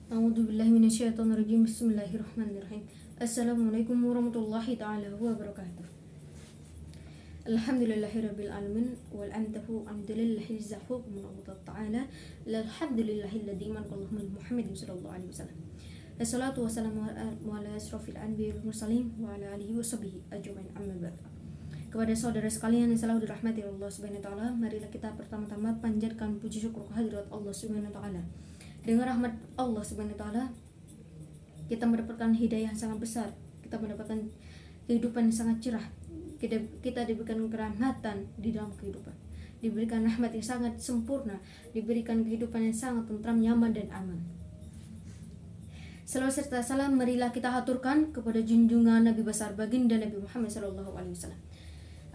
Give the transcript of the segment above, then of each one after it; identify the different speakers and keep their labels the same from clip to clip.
Speaker 1: A'udzubillahi minasyaitonirrajim. Bismillahirrahmanirrahim. Assalamualaikum warahmatullahi ta'ala wabarakatuh. Alhamdulillahirabbil alamin wal amdahu amdulillahi zahu Allah ta'ala alhamdulillahilladzi manqallahu min Muhammadin sallallahu alaihi wasallam. Wassalatu wassalamu ala asrofil anbiya'i wal mursalin wa ala alihi washabihi ajmain amma ba'd. Kepada saudara sekalian yang selalu dirahmati Allah Subhanahu wa taala, marilah kita pertama-tama panjatkan puji syukur kehadirat Allah Subhanahu wa taala. Dengan rahmat Allah Subhanahu wa taala, kita mendapatkan hidayah yang sangat besar, kita mendapatkan kehidupan yang sangat cerah. Kita diberikan kerahmatan di dalam kehidupan, diberikan rahmat yang sangat sempurna, diberikan kehidupan yang sangat tentram, nyaman dan aman. Salawat serta salam marilah kita haturkan kepada junjungan Nabi besar baginda Nabi Muhammad sallallahu alaihi wasallam.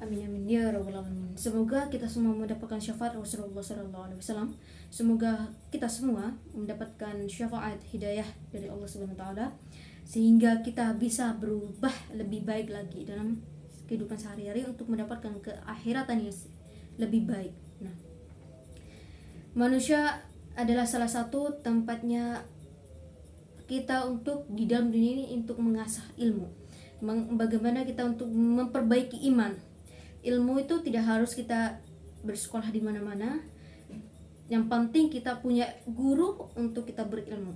Speaker 1: Amin amin ya rabbal alamin. Semoga kita semua mendapatkan syafaat Rasulullah sallallahu alaihi wasallam. Semoga kita semua mendapatkan syafaat hidayah dari Allah Subhanahu wa taala sehingga kita bisa berubah lebih baik lagi dalam kehidupan sehari-hari untuk mendapatkan keakhiratan yang lebih baik. Nah, manusia adalah salah satu tempatnya kita untuk di dalam dunia ini untuk mengasah ilmu. Bagaimana kita untuk memperbaiki iman. Ilmu itu tidak harus kita bersekolah di mana-mana. Yang penting kita punya guru untuk kita berilmu.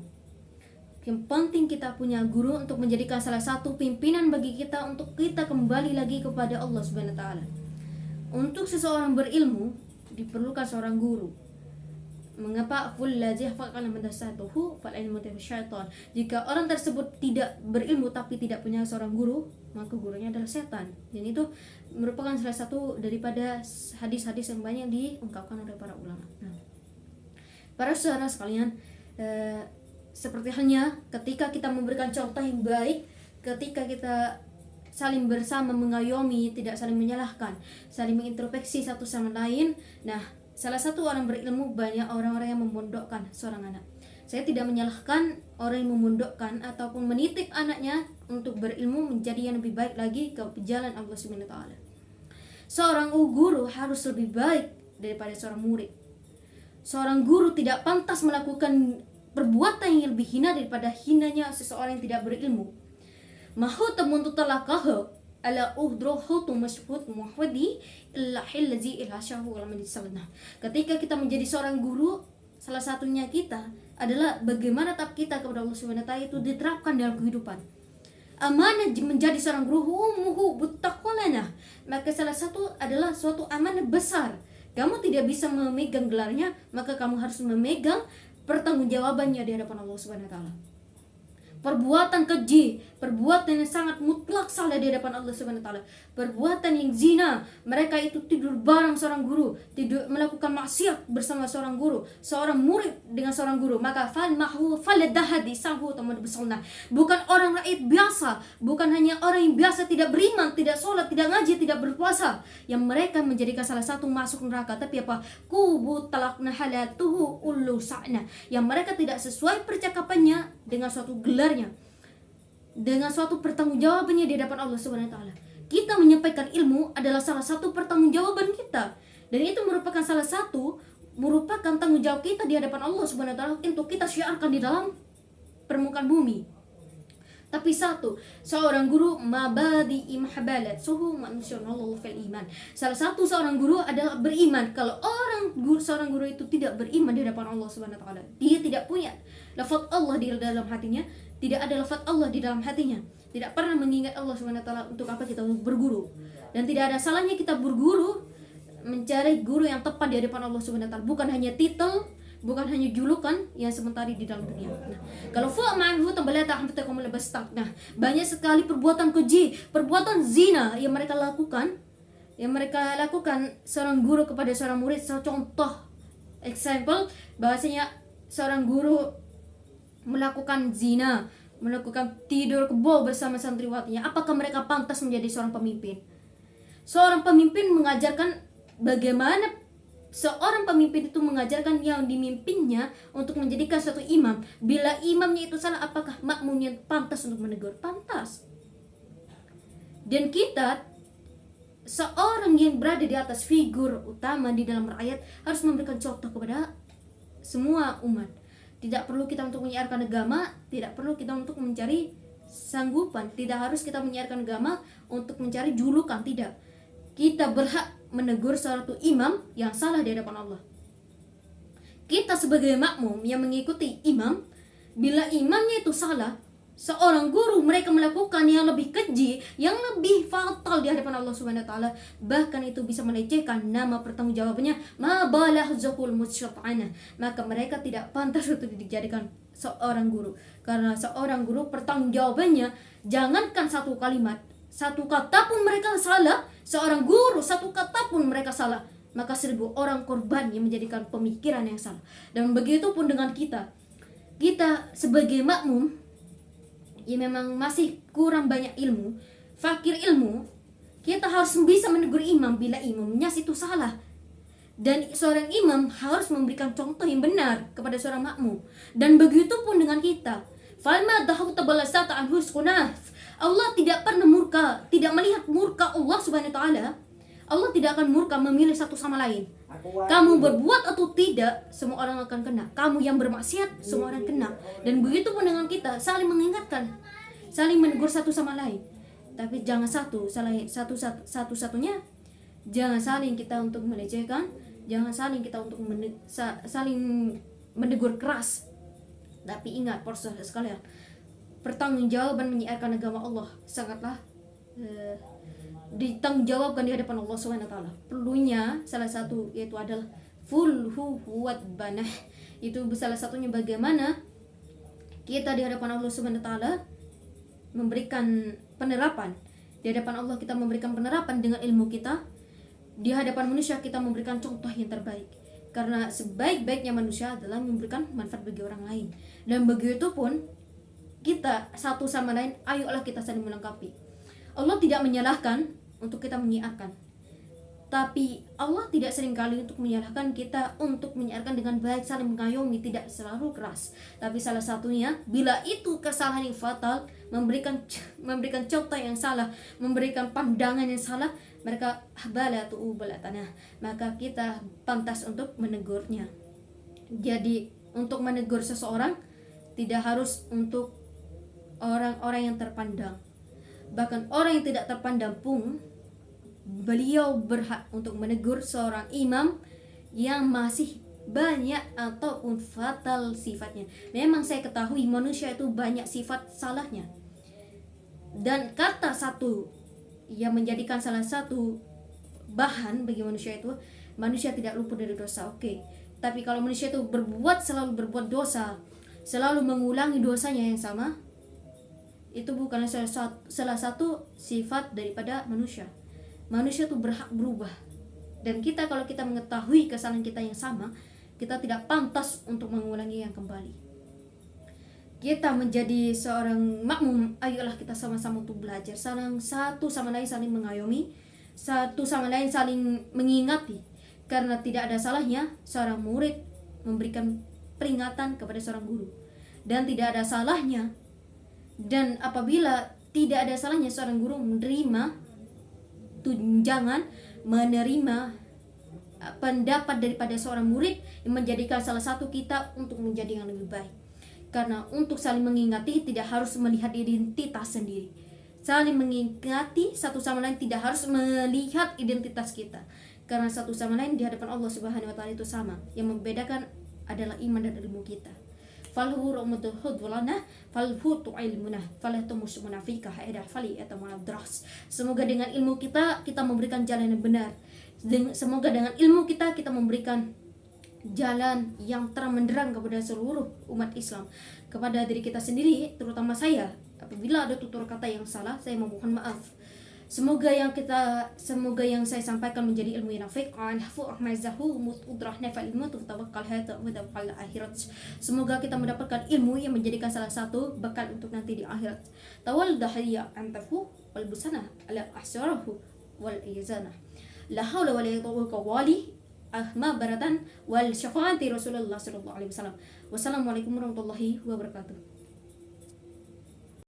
Speaker 1: Yang penting kita punya guru untuk menjadikan salah satu pimpinan bagi kita untuk kita kembali lagi kepada Allah Subhanahu wa taala. Untuk seseorang berilmu diperlukan seorang guru. Mengapa jika orang tersebut tidak berilmu tapi tidak punya seorang guru, maka gurunya adalah setan. Dan itu merupakan salah satu daripada hadis-hadis yang banyak diungkapkan oleh para ulama. Nah, para saudara sekalian, seperti halnya ketika kita memberikan contoh yang baik, ketika kita saling bersama mengayomi, tidak saling menyalahkan, saling mengintrospeksi satu sama lain. Nah, salah satu orang berilmu, banyak orang-orang yang memondokkan seorang anak. Saya tidak menyalahkan orang yang memondokkan ataupun menitip anaknya untuk berilmu menjadi yang lebih baik lagi ke jalan Allah Subhanahu wa taala. Seorang guru harus lebih baik daripada seorang murid. Seorang guru tidak pantas melakukan perbuatan yang lebih hina daripada hinanya seseorang yang tidak berilmu. Mahu temuntu talakahu ala uhdrohu mashhud muhwadi illa hillazi ila syahu wal madisalna. Ketika kita menjadi seorang guru, salah satunya kita adalah bagaimana tahap kita kepada Allah Subhanahu wa taala itu diterapkan dalam kehidupan. Amanah menjadi seorang guru umuhu buttaqwalana. Maka salah satu adalah suatu amanah besar. Kamu tidak bisa memegang gelarnya, maka kamu harus memegang pertanggungjawabannya di hadapan Allah Subhanahu wa taala. Perbuatan keji, perbuatan yang sangat mutlak salah di hadapan Allah Subhanahu wa taala. Perbuatan yang zina, mereka itu tidur bareng seorang guru, tidur melakukan maksiat bersama seorang guru, seorang murid dengan seorang guru, maka faladahadi sahu tamad besalna. Bukan orang rakyat biasa, bukan hanya orang yang biasa tidak beriman, tidak sholat, tidak ngaji, tidak berpuasa, yang mereka menjadikan salah satu masuk neraka. Tapi apa? Kubu talakna halatuhu ulu sa'na, yang mereka tidak sesuai percakapannya dengan suatu gelarnya, dengan suatu pertanggungjawabannya di hadapan Allah Subhanahu wa taala. Kita menyampaikan ilmu adalah salah satu pertanggungjawaban kita, dan itu merupakan tanggung jawab kita di hadapan Allah Subhanahu wa taala untuk kita syiarkan di dalam permukaan bumi. Tapi seorang guru mabadi imhabalat suhu manusyallahu fil iman. Salah satu seorang guru adalah beriman. Kalau seorang guru itu tidak beriman di hadapan Allah Subhanahu wa taala, dia tidak punya lafaz Allah di dalam hatinya, tidak ada lafaz Allah di dalam hatinya, tidak pernah mengingat Allah Subhanahu wa taala, untuk apa kita berguru? Dan tidak ada salahnya kita berguru, mencari guru yang tepat di hadapan Allah Subhanahu wa taala, bukan hanya titel, bukan hanya julukan yang sementara di dalam dunia. Nah, kalau banyak sekali perbuatan keji, perbuatan zina yang mereka lakukan, seorang guru kepada seorang murid. Contoh example bahwasanya seorang guru melakukan zina, melakukan tidur kebo bersama santriwatinya. Apakah mereka pantas menjadi seorang pemimpin? Seorang pemimpin mengajarkan bagaimana seorang pemimpin itu mengajarkan yang dimimpinnya untuk menjadikan suatu imam. Bila imamnya itu salah, apakah makmumnya pantas untuk menegur? Pantas. Dan kita, seorang yang berada di atas figur utama di dalam rakyat, harus memberikan contoh kepada semua umat. Tidak perlu kita untuk menyiarkan agama, tidak perlu kita untuk mencari sanggupan, tidak harus kita menyiarkan agama untuk mencari julukan, tidak. Kita berhak menegur suatu imam yang salah di hadapan Allah. Kita sebagai makmum yang mengikuti imam, bila imamnya itu salah, seorang guru mereka melakukan yang lebih keji, yang lebih fatal di hadapan Allah Subhanahu wa taala, bahkan itu bisa melecehkan nama pertanggungjawabannya, ma balahzaqul musyafa'ana, maka mereka tidak pantas untuk dijadikan seorang guru. Karena seorang guru pertanggungjawabannya jangankan satu kalimat, satu kata pun mereka salah, seorang guru satu kata pun mereka salah, maka 1000 orang korban yang menjadikan pemikiran yang salah. Dan begitu pun dengan kita sebagai makmum yang memang masih kurang banyak ilmu, fakir ilmu, kita harus bisa menegur imam bila imamnya itu salah. Dan seorang imam harus memberikan contoh yang benar kepada seorang makmum. Dan begitu pun dengan kita. Falma dahauta balasata anhu sukunah. Allah tidak pernah murka, tidak melihat murka Allah Subhanahu wa taala. Allah tidak akan murka memilih satu sama lain. Kamu berbuat atau tidak, semua orang akan kena. Kamu yang bermaksiat, semua orang kena. Dan begitu pun dengan kita, saling mengingatkan, saling menegur satu sama lain. Tapi jangan satu-satunya, jangan saling kita untuk melecehkan, jangan saling kita untuk saling menegur keras. Tapi ingat, proses sekalian, pertanggungjawaban menyiarkan agama Allah sangatlah ditanggungjawabkan di hadapan Allah SWT. Perlunya salah satu yaitu adalah huwat banah. Itu salah satunya bagaimana kita di hadapan Allah SWT memberikan penerapan. Di hadapan Allah kita memberikan penerapan dengan ilmu kita. Di hadapan manusia kita memberikan contoh yang terbaik. Karena sebaik-baiknya manusia adalah memberikan manfaat bagi orang lain. Dan begitu pun kita satu sama lain, ayolah kita saling melengkapi. Allah tidak menyalahkan untuk kita menyiarkan, tapi Allah tidak seringkali untuk menyalahkan kita untuk menyiarkan dengan baik, saling mengayomi, tidak selalu keras. Tapi salah satunya bila itu kesalahan yang fatal, memberikan contoh yang salah, memberikan pandangan yang salah, mereka balatana, maka kita pantas untuk menegurnya. Jadi untuk menegur seseorang tidak harus untuk orang-orang yang terpandang. Bahkan orang yang tidak terpandang pun beliau berhak untuk menegur seorang imam yang masih banyak ataupun fatal sifatnya. Memang saya ketahui manusia itu banyak sifat salahnya. Dan kata satu yang menjadikan salah satu bahan bagi manusia itu, manusia tidak luput dari dosa. Oke. Tapi kalau manusia itu selalu berbuat dosa, selalu mengulangi dosanya yang sama, itu bukanlah salah satu sifat daripada manusia. Manusia itu berhak berubah. Dan kita kalau kita mengetahui kesalahan kita yang sama, kita tidak pantas untuk mengulangi yang kembali. Kita menjadi seorang makmum, ayolah kita sama-sama untuk belajar, satu sama lain saling mengayomi, satu sama lain saling mengingati. Karena tidak ada salahnya seorang murid memberikan peringatan kepada seorang guru, dan tidak ada salahnya. Dan apabila tidak ada salahnya seorang guru menerima tunjangan, menerima pendapat daripada seorang murid yang menjadikan salah satu kita untuk menjadi yang lebih baik. Karena untuk saling mengingati tidak harus melihat identitas sendiri. Saling mengingati satu sama lain tidak harus melihat identitas kita. Karena satu sama lain di hadapan Allah Subhanahu wa taala itu sama. Yang membedakan adalah iman dan ilmu kita. Falhu rahmatul hudwalana falhu tu'ilmunah falahtumus munafikah edah fali atamadras. Semoga dengan ilmu kita memberikan jalan yang benar. Semoga dengan ilmu kita memberikan jalan yang terang benderang kepada seluruh umat Islam, kepada diri kita sendiri, terutama saya. Apabila ada tutur kata yang salah, saya memohon maaf. Semoga yang saya sampaikan menjadi ilmu yang nafiq, semoga kita mendapatkan ilmu yang menjadikan salah satu bekal untuk nanti di akhirat. Tawal dahiyya antahu wal busana ala ahsarahu wal izana. La haula wala quwwata wali ahma baratan wal syafaati Rasulullah sallallahu alaihi wasallam. Wassalamualaikum warahmatullahi wabarakatuh.